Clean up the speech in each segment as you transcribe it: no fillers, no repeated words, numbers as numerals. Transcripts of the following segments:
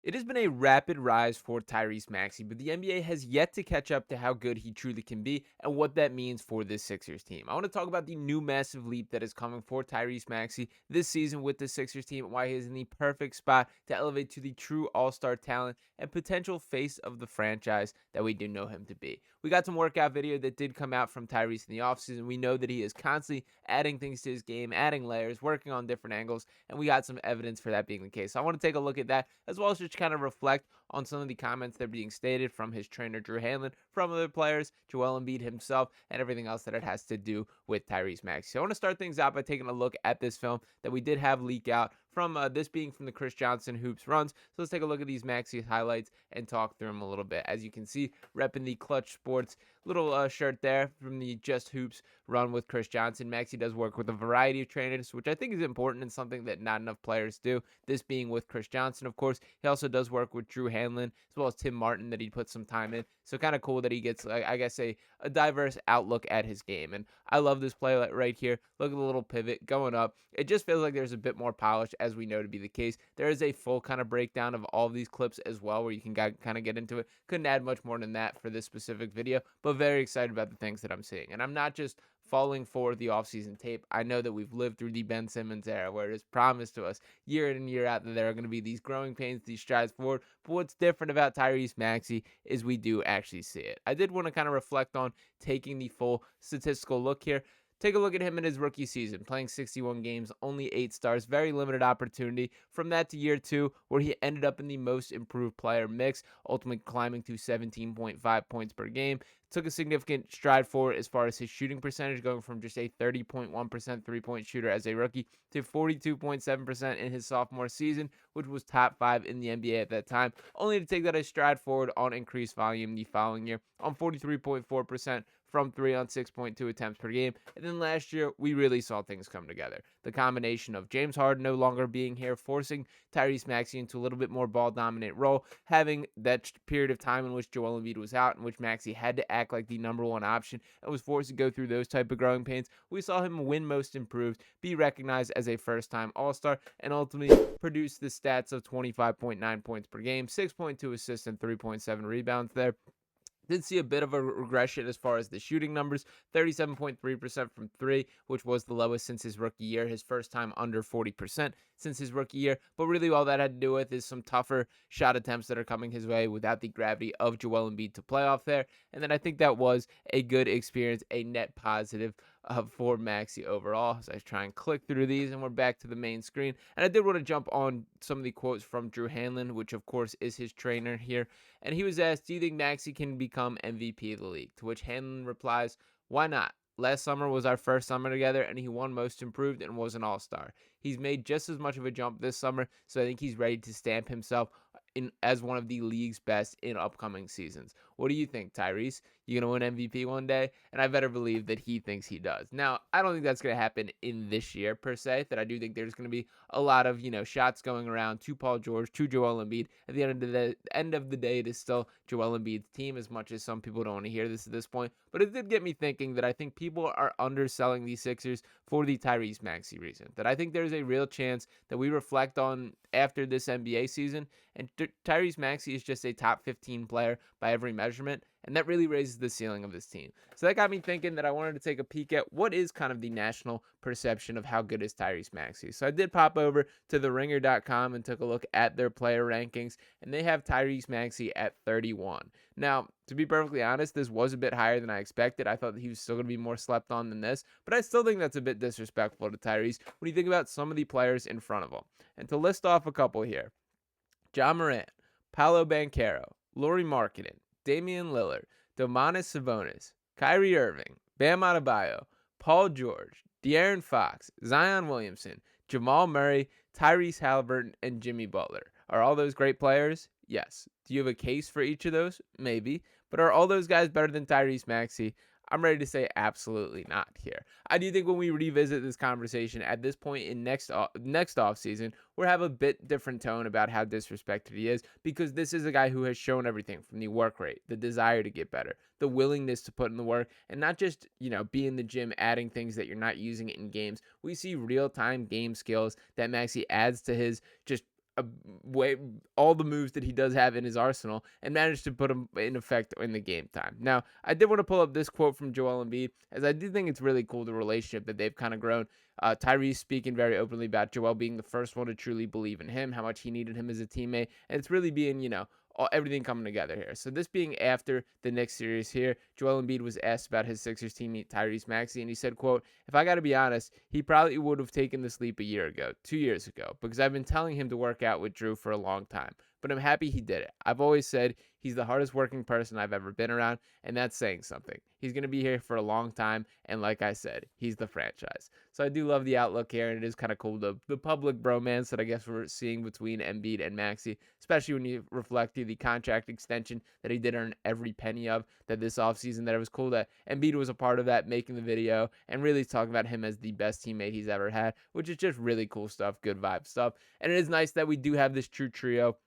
It has been a rapid rise for Tyrese Maxey, but the NBA has yet to catch up to how good he truly can be and what that means for this Sixers team. I want to talk about the new massive leap that is coming for Tyrese Maxey this season with the Sixers team and why he is in the perfect spot to elevate to the true all-star talent and potential face of the franchise that we do know him to be. We got some workout video that did come out from Tyrese in the offseason. We know that he is constantly adding things to his game, adding layers, working on different angles, and we got some evidence for that being the case. So I want to take a look at that as well as just kind of reflect on some of the comments that are being stated from his trainer Drew Hanlen, from other players, Joel Embiid himself, and everything else that it has to do with Tyrese Maxey. So I want to start things out by taking a look at this film that we did have leak out from this being from the Chris Johnson Hoops runs. So let's take a look at these Maxey highlights and talk through them a little bit. As you can see, repping the Clutch Sports little shirt there from the Just Hoops run with Chris Johnson. Maxey does work with a variety of trainers, which I think is important and something that not enough players do. This being with Chris Johnson, of course. He also does work with Drew Hanlen as well as Tim Martin that he put some time in. So kind of cool that he gets, I guess, a diverse outlook at his game. And I love this play right here. Look at the little pivot going up. It just feels like there's a bit more polish, as we know to be the case. There is a full kind of breakdown of all of these clips as well, where you can kind of get into it. Couldn't add much more than that for this specific video, but very excited about the things that I'm seeing. And I'm not just falling for the offseason tape. I know that we've lived through the Ben Simmons era where it is promised to us year in and year out that there are going to be these growing pains, these strides forward. But what's different about Tyrese Maxey is we do actually see it. I did want to kind of reflect on taking the full statistical look here. Take a look at him in his rookie season, playing 61 games, only 8 stars, very limited opportunity. From that to year 2, where he ended up in the most improved player mix, ultimately climbing to 17.5 points per game. Took a significant stride forward as far as his shooting percentage, going from just a 30.1% three-point shooter as a rookie to 42.7% in his sophomore season, which was top 5 in the NBA at that time, only to take that a stride forward on increased volume the following year on 43.4% from 3 on 6.2 attempts per game. And then last year, we really saw things come together. The combination of James Harden no longer being here, forcing Tyrese Maxey into a little bit more ball-dominant role, having that period of time in which Joel Embiid was out, in which Maxey had to act like the number one option and was forced to go through those type of growing pains. We saw him win most improved, be recognized as a first-time All-Star, and ultimately produce the stats of 25.9 points per game, 6.2 assists, and 3.7 rebounds there. Did see a bit of a regression as far as the shooting numbers, 37.3% from 3, which was the lowest since his rookie year, his first time under 40% since his rookie year. But really all that had to do with is some tougher shot attempts that are coming his way without the gravity of Joel Embiid to play off there. And then I think that was a good experience, a net positive for Maxey overall. So I try and click through these, and we're back to the main screen. And I did want to jump on some of the quotes from Drew Hanlen, which of course is his trainer here. And he was asked, do you think Maxey can become MVP of the league? To which Hanlen replies, why not? Last summer was our first summer together, and he won most improved and was an all-star. He's made just as much of a jump this summer, so I think he's ready to stamp himself in as one of the league's best in upcoming seasons. What do you think, Tyrese? You going to win MVP one day? And I better believe that he thinks he does. Now, I don't think that's going to happen in this year, per se, that I do think there's going to be a lot of, shots going around to Paul George, to Joel Embiid. At the end of the day, it is still Joel Embiid's team, as much as some people don't want to hear this at this point. But it did get me thinking that I think people are underselling the Sixers for the Tyrese Maxey reason. That I think there's a real chance that we reflect on after this NBA season, and Tyrese Maxey is just a top 15 player by every measurement, and that really raises the ceiling of this team. So that got me thinking that I wanted to take a peek at what is kind of the national perception of how good is Tyrese Maxey. So I did pop over to theringer.com and took a look at their player rankings, and they have Tyrese Maxey at 31. Now, to be perfectly honest, this was a bit higher than I expected. I thought that he was still going to be more slept on than this, but I still think that's a bit disrespectful to Tyrese when you think about some of the players in front of him. And to list off a couple here, Ja Morant, Paolo Banchero, Lauri Markkanen, Damian Lillard, Domantas Sabonis, Kyrie Irving, Bam Adebayo, Paul George, De'Aaron Fox, Zion Williamson, Jamal Murray, Tyrese Halliburton, and Jimmy Butler. Are all those great players? Yes. Do you have a case for each of those? Maybe. But are all those guys better than Tyrese Maxey? I'm ready to say absolutely not here. I do think when we revisit this conversation at this point in next offseason, we'll have a bit different tone about how disrespected he is, because this is a guy who has shown everything from the work rate, the desire to get better, the willingness to put in the work, and not just, be in the gym adding things that you're not using in games. We see real-time game skills that Maxey adds to his just a way all the moves that he does have in his arsenal and managed to put them in effect in the game time. Now, I did want to pull up this quote from Joel Embiid, as I do think it's really cool, the relationship that they've kind of grown. Tyrese speaking very openly about Joel being the first one to truly believe in him, how much he needed him as a teammate, and it's really being, everything coming together here. So this being after the Knicks series here, Joel Embiid was asked about his Sixers teammate Tyrese Maxey, and he said, quote, "If I got to be honest, he probably would have taken this leap a year ago, 2 years ago, because I've been telling him to work out with Drew for a long time. But I'm happy he did it. I've always said he's the hardest working person I've ever been around, and that's saying something. He's going to be here for a long time, and like I said, he's the franchise." So I do love the outlook here, and it is kind of cool, the public bromance that I guess we're seeing between Embiid and Maxey, especially when you reflect to the contract extension that he did earn every penny of that this offseason, that it was cool that Embiid was a part of that, making the video, and really talking about him as the best teammate he's ever had, which is just really cool stuff, good vibe stuff. And it is nice that we do have this true trio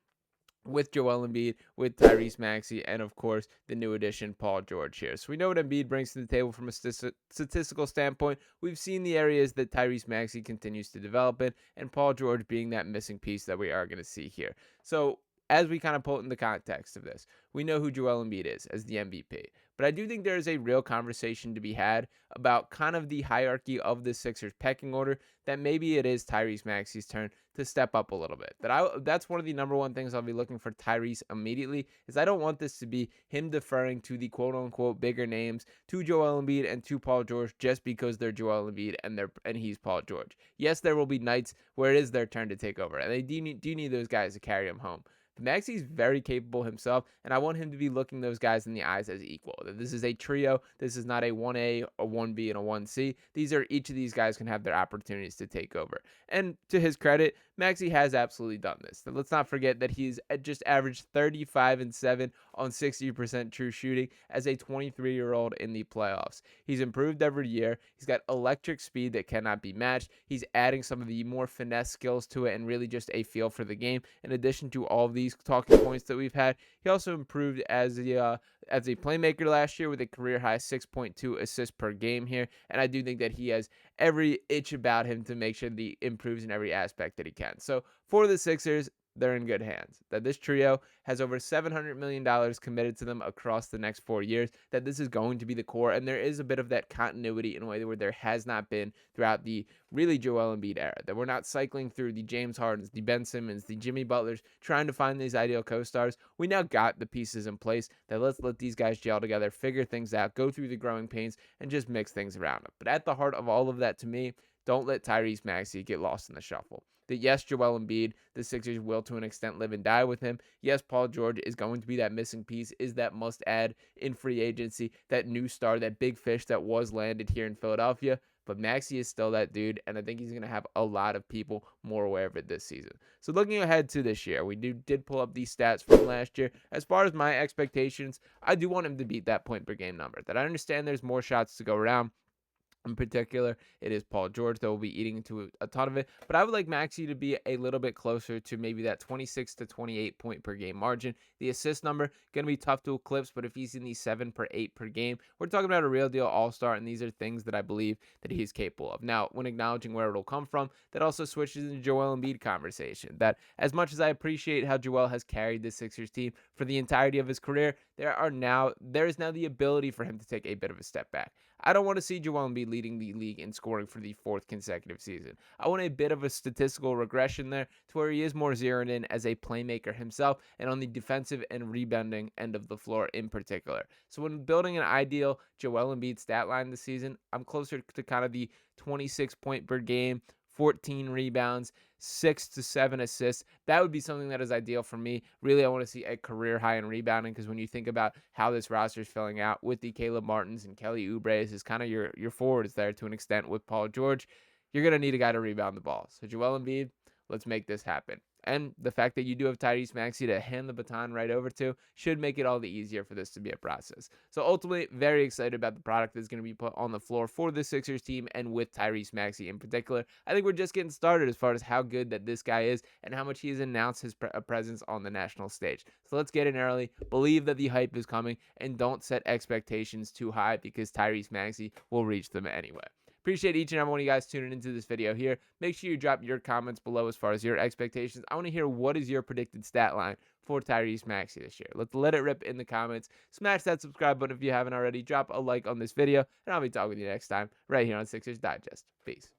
with Joel Embiid, with Tyrese Maxey, and of course the new addition Paul George here. So we know what Embiid brings to the table from a statistical standpoint. We've seen the areas that Tyrese Maxey continues to develop in, and Paul George being that missing piece that we are going to see here. So as we kind of put in the context of this, we know who Joel Embiid is as the MVP. But I do think there is a real conversation to be had about kind of the hierarchy of the Sixers pecking order, that maybe it is Tyrese Maxey's turn to step up a little bit. That's one of the number one things I'll be looking for Tyrese immediately, is I don't want this to be him deferring to the quote-unquote bigger names, to Joel Embiid and to Paul George, just because they're Joel Embiid and he's Paul George. Yes, there will be nights where it is their turn to take over, and they do need those guys to carry him home. Maxey's very capable himself, and I want him to be looking those guys in the eyes as equal. That this is a trio. This is not a 1A, a 1B, and a 1C. Each of these guys can have their opportunities to take over. And to his credit, Maxey has absolutely done this. So let's not forget that he's just averaged 35-7 on 60% true shooting as a 23-year-old in the playoffs. He's improved every year. He's got electric speed that cannot be matched. He's adding some of the more finesse skills to it and really just a feel for the game. In addition to all of these talking points that we've had, he also improved as a playmaker last year with a career high 6.2 assists per game here. And I do think that he has every itch about him to make sure that he improves in every aspect that he can. So for the Sixers, they're in good hands. That this trio has over $700 million committed to them across the next 4 years, that this is going to be the core, and there is a bit of that continuity in a way where there has not been throughout the really Joel Embiid era, that we're not cycling through the James Hardens, the Ben Simmons, the Jimmy Butlers, trying to find these ideal co-stars. We now got the pieces in place that let's let these guys gel together, figure things out, go through the growing pains, and just mix things around them. But at the heart of all of that, to me, don't let Tyrese Maxey get lost in the shuffle. That yes, Joel Embiid, the Sixers will to an extent live and die with him. Yes, Paul George is going to be that missing piece, is that must add in free agency, that new star, that big fish that was landed here in Philadelphia. But Maxey is still that dude, and I think he's going to have a lot of people more aware of it this season. So looking ahead to this year, we did pull up these stats from last year. As far as my expectations, I do want him to beat that point per game number. That I understand there's more shots to go around. In particular, it is Paul George that will be eating into a ton of it. But I would like Maxey to be a little bit closer to maybe that 26 to 28 point per game margin. The assist number, going to be tough to eclipse, but if he's in the 7 per 8 per game, we're talking about a real deal all-star, and these are things that I believe that he's capable of. Now, when acknowledging where it'll come from, that also switches into Joel Embiid conversation. That as much as I appreciate how Joel has carried the Sixers team for the entirety of his career, there is now the ability for him to take a bit of a step back. I don't want to see Joel Embiid leading the league in scoring for the 4th consecutive season. I want a bit of a statistical regression there to where he is more zeroed in as a playmaker himself and on the defensive and rebounding end of the floor in particular. So when building an ideal Joel Embiid stat line this season, I'm closer to kind of the 26 point per game, 14 rebounds, 6 to 7 assists. That would be something that is ideal for me. Really, I want to see a career high in rebounding, because when you think about how this roster is filling out with the Caleb Martins and Kelly Oubre's is kind of your forwards there to an extent with Paul George, you're going to need a guy to rebound the ball. So Joel Embiid, let's make this happen. And the fact that you do have Tyrese Maxey to hand the baton right over to should make it all the easier for this to be a process. So ultimately, very excited about the product that's going to be put on the floor for the Sixers team and with Tyrese Maxey in particular. I think we're just getting started as far as how good that this guy is and how much he has announced his presence on the national stage. So let's get in early, believe that the hype is coming, and don't set expectations too high, because Tyrese Maxey will reach them anyway. Appreciate each and every one of you guys tuning into this video here. Make sure you drop your comments below as far as your expectations. I want to hear what is your predicted stat line for Tyrese Maxey this year. Let's let it rip in the comments. Smash that subscribe button if you haven't already. Drop a like on this video, and I'll be talking with you next time right here on Sixers Digest. Peace.